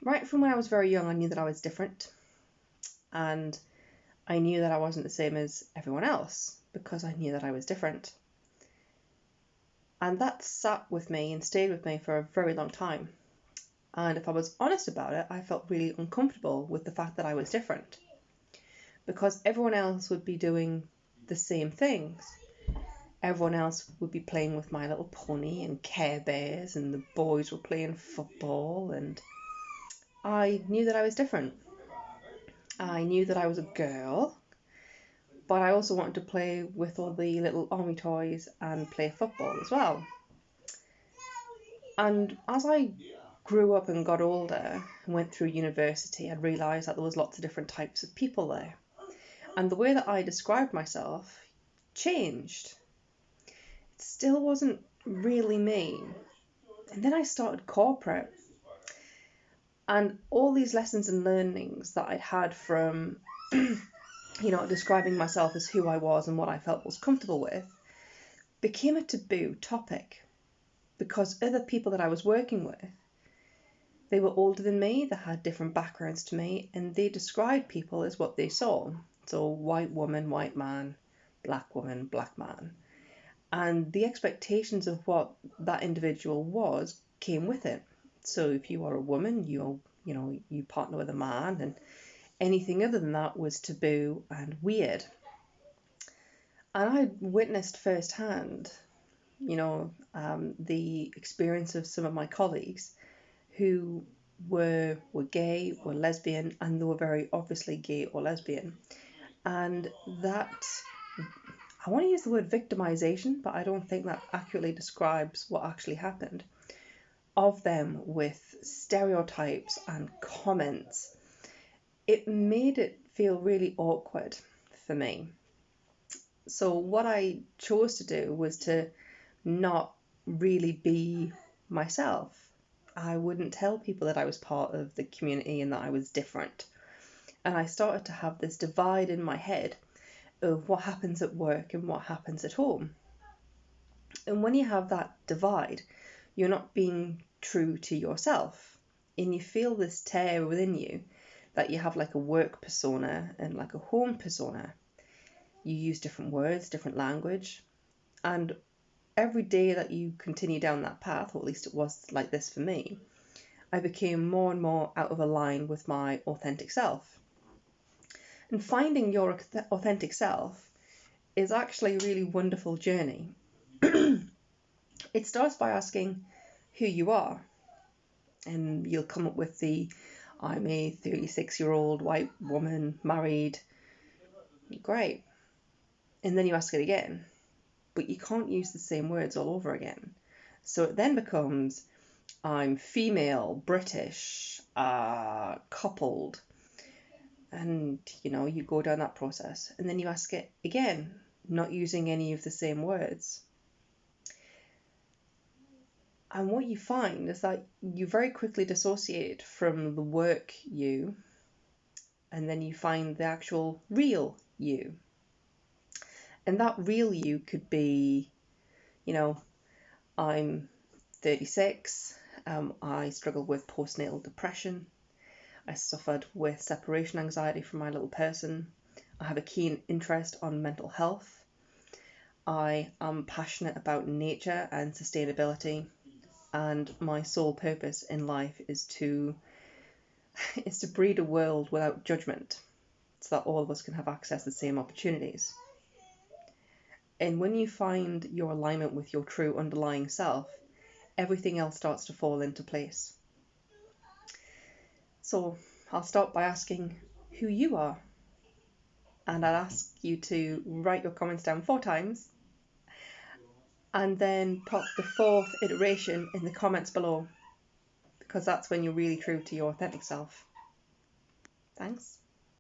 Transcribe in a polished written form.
right from when I was very young, I knew that I was different, and I knew that I wasn't the same as everyone else because I knew that I was different. And that sat with me and stayed with me for a very long time. And if I was honest about it, I felt really uncomfortable with the fact that I was different because everyone else would be doing the same things. Everyone else would be playing with My Little Pony and Care Bears, and the boys were playing football, and I knew that I was different. I knew that I was a girl, but I also wanted to play with all the little army toys and play football as well. And as I grew up and got older and went through university, I realised that there was lots of different types of people there. And the way that I described myself changed. It still wasn't really me. And then I started corporate. And all these lessons and learnings that I'd had from, describing myself as who I was and what I felt was comfortable with became a taboo topic because other people that I was working with, they were older than me, they had different backgrounds to me, and they described people as what they saw. So white woman, white man, black woman, black man. And the expectations of what that individual was came with it. So if you are a woman, you partner with a man, and anything other than that was taboo and weird. And I witnessed firsthand, the experience of some of my colleagues who were gay, were lesbian, and they were very obviously gay or lesbian. And that, I want to use the word victimization, but I don't think that accurately describes what actually happened, of them with stereotypes and comments. It made it feel really awkward for me. So what I chose to do was to not really be myself. I wouldn't tell people that I was part of the community and that I was different. And I started to have this divide in my head of what happens at work and what happens at home. And when you have that divide, you're not being true to yourself. And you feel this tear within you that you have like a work persona and like a home persona. You use different words, different language. And every day that you continue down that path, or at least it was like this for me, I became more and more out of line with my authentic self. And finding your authentic self is actually a really wonderful journey. It starts by asking who you are, and you'll come up with I'm a 36-year-old white woman, married. Great. And then you ask it again, but you can't use the same words all over again. So it then becomes, I'm female, British, coupled. And, you go down that process. And then you ask it again, not using any of the same words. And what you find is that you very quickly dissociate from the work you, and then you find the actual real you. And that real you could be, I'm 36, I struggle with postnatal depression, I suffered with separation anxiety from my little person, I have a keen interest on mental health, I am passionate about nature and sustainability, and my sole purpose in life is to breed a world without judgment, so that all of us can have access to the same opportunities. And when you find your alignment with your true underlying self, everything else starts to fall into place. So I'll start by asking who you are. And I'll ask you to write your comments down 4 times, and then pop the 4th iteration in the comments below, because that's when you're really true to your authentic self. Thanks.